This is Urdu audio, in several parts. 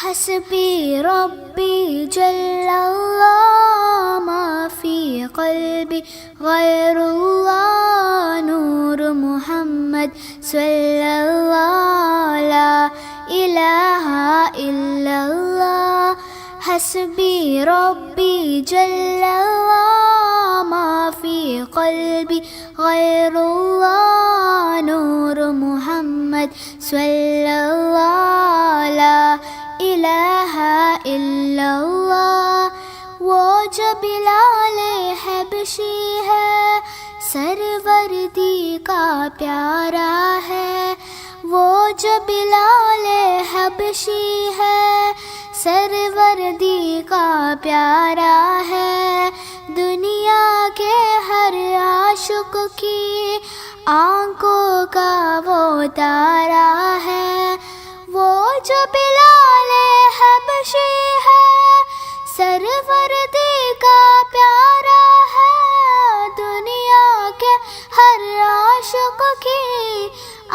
حسبي ربي جل الله ما في قلبي غير الله نور محمد صلى الله لا إله إلا الله حسبي ربي جل الله ما في قلبي غير الله نور محمد صلى الله لا الہ الا اللہ. وہ جو بلال حبشی ہے سروردی کا پیارا ہے. وہ جو بلال حبشی ہے سروردی کا پیارا ہے. دنیا کے ہر عاشق کی آنکھوں کا وہ تارا ہے. وہ جو بلال حبشی ہے سروردی کا پیارا ہے. دنیا کے ہر عاشق کی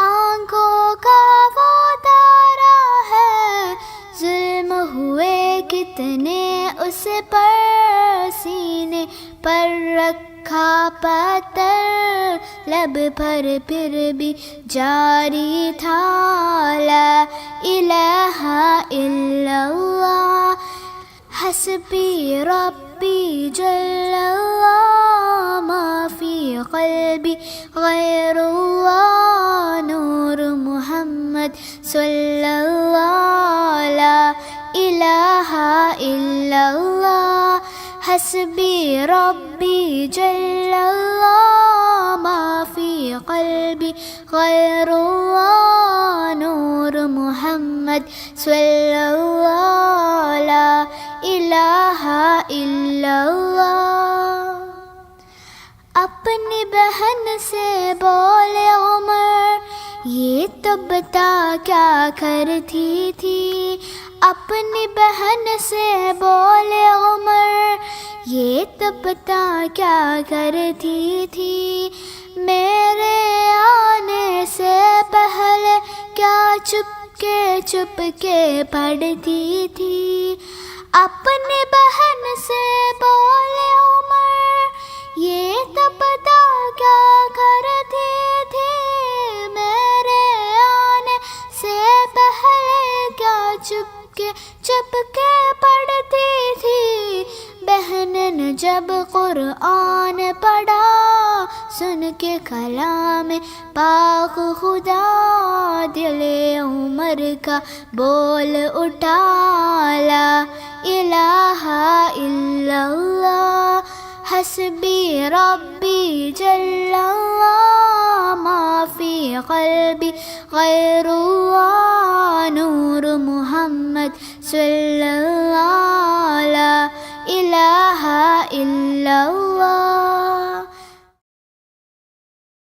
آنکھوں کا وہ تارا ہے. ظلم ہوئے کتنے اس پر سینے پر رکھا پتھر لب پر پھر بھی جاری تھا لا الہ الا اللہ. حسبی ربی جل اللہ ما فی قلبی غیر اللہ نور محمد صلی اللہ لا الہ الا اللہ. حسبی ربی جل اللہ ما فی قلبی غیر اللہ نور محمد صلی اللہ لا الہ الا اللہ. اپنی بہن سے بولے عمر یہ تو بتا کیا کرتی تھی. اپنی بہن سے بولے عمر یہ تو بتا کیا کرتی تھی. میرے آنے سے پہلے کیا چپ کے پڑھتی تھی. اپنی بہن سے بولے عمر یہ تو بتا کیا کرتی تھی. میرے آنے سے پہلے کیا چپ کے پڑھتی تھی. بہن نے جب قرآن پڑھا سن کے کلام پاک خدا دل عمر کا بول اٹھا لا الہ الا اللہ. حسبی ربی جل اللہ ما فی قلبی غیر اللہ نور محمد صلی اللہ